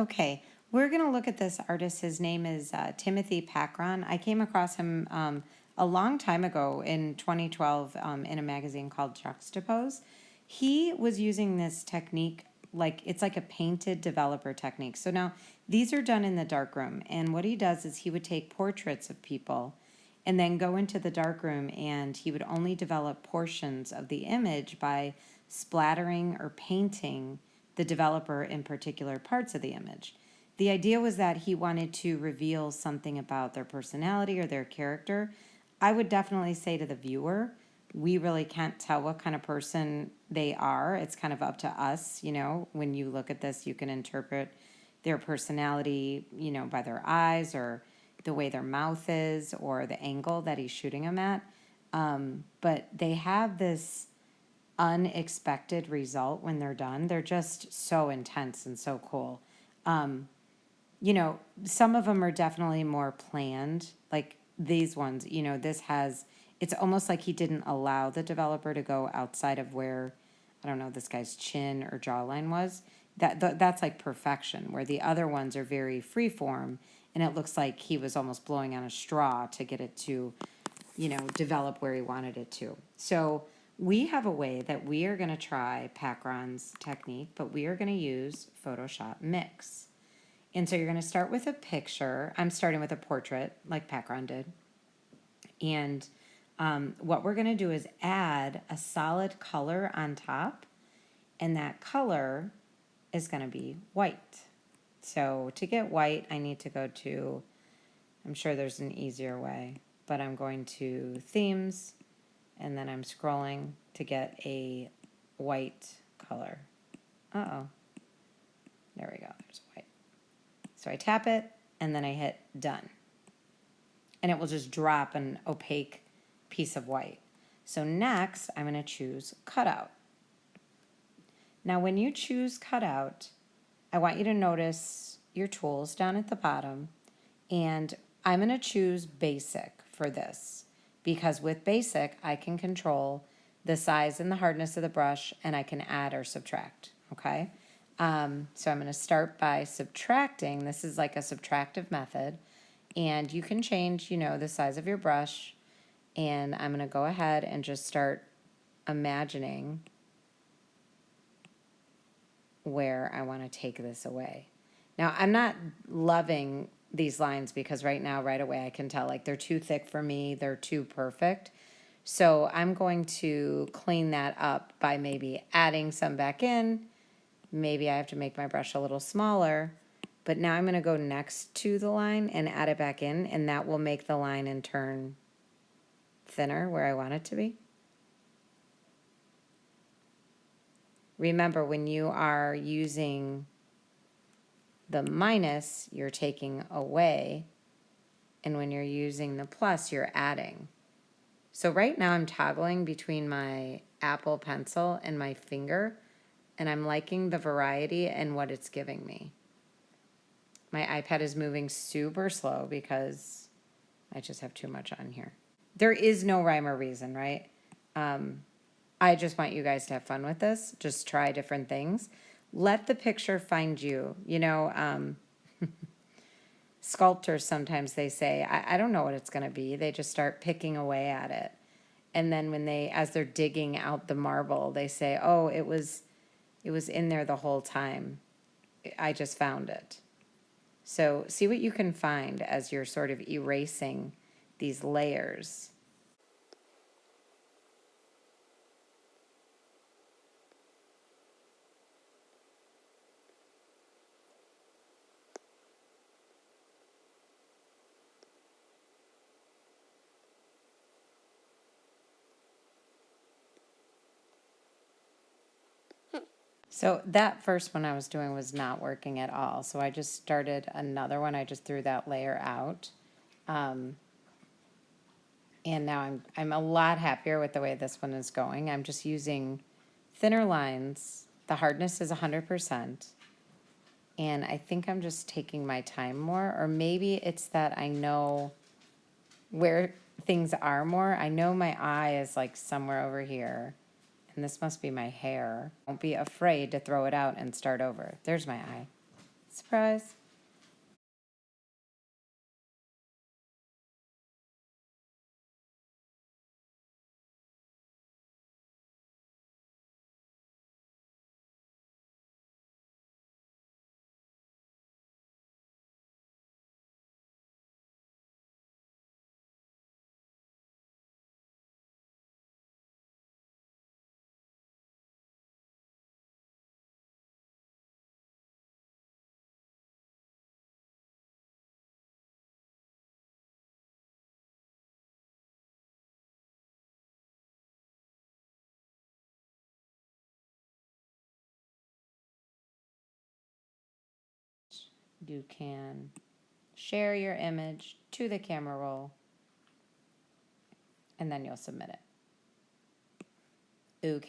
Okay, we're going to look at this artist. His name is Timothy Pakron. I came across him a long time ago in 2012 in a magazine called Juxtapose. He was using this technique, like it's like a painted developer technique. So now these are done in the darkroom, and what he does is he would take portraits of people and then go into the darkroom, and he would only develop portions of the image by splattering or painting the developer in particular parts of the image. The idea was that he wanted to reveal something about their personality or their character. I would definitely say to the viewer, we really can't tell what kind of person they are. It's kind of up to us, you know, when you look at this, you can interpret their personality, you know, by their eyes or the way their mouth is or the angle that he's shooting them at. But they have this unexpected result when they're done. They're just so intense and so cool. You know, some of them are definitely more planned, like these ones, you know, this has, it's almost like he didn't allow the developer to go outside of where, I don't know, this guy's chin or jawline was. That's like perfection, where the other ones are very free form, and it looks like he was almost blowing on a straw to get it to, you know, develop where he wanted it to. So we have a way that we are going to try Pakron's technique, but we are going to use Photoshop Mix. And so you're going to start with a picture. I'm starting with a portrait, like Pakron did. And what we're going to do is add a solid color on top, and that color is going to be white. So to get white, I need to go to, I'm sure there's an easier way, but I'm going to Themes, and then I'm scrolling to get a white color. Uh-oh. There we go. There's white. So I tap it, and then I hit Done. And it will just drop an opaque piece of white. So next, I'm going to choose Cutout. Now, when you choose Cutout, I want you to notice your tools down at the bottom, and I'm going to choose Basic for this, because with Basic, I can control the size and the hardness of the brush, and I can add or subtract, okay? So I'm going to start by subtracting. This is like a subtractive method, and you can change, you know, the size of your brush, and I'm going to go ahead and just start imagining where I want to take this away. Now, I'm not loving these lines because right now, right away, I can tell like they're too thick for me. They're too perfect. So I'm going to clean that up by maybe adding some back in. Maybe I have to make my brush a little smaller. But now I'm going to go next to the line and add it back in, and that will make the line in turn thinner where I want it to be. Remember, when you are using the minus, you're taking away, and when you're using the plus, you're adding. So right now I'm toggling between my Apple Pencil and my finger, and I'm liking the variety and what it's giving me. My iPad is moving super slow because I just have too much on here. There is no rhyme or reason, right? I just want you guys to have fun with this. Just try different things. Let the picture find you. You know, sculptors sometimes they say, I don't know what it's going to be. They just start picking away at it. And then when they, as they're digging out the marble, they say, oh, it was in there the whole time. I just found it. So see what you can find as you're sort of erasing these layers. So that first one I was doing was not working at all. So I just started another one. I just threw that layer out. And now I'm a lot happier with the way this one is going. I'm just using thinner lines. The hardness is 100%. And I think I'm just taking my time more, or maybe it's that I know where things are more. I know my eye is like somewhere over here, and this must be my hair. Don't be afraid to throw it out and start over. There's my eye. Surprise. You can share your image to the camera roll, and then you'll submit it. Okay.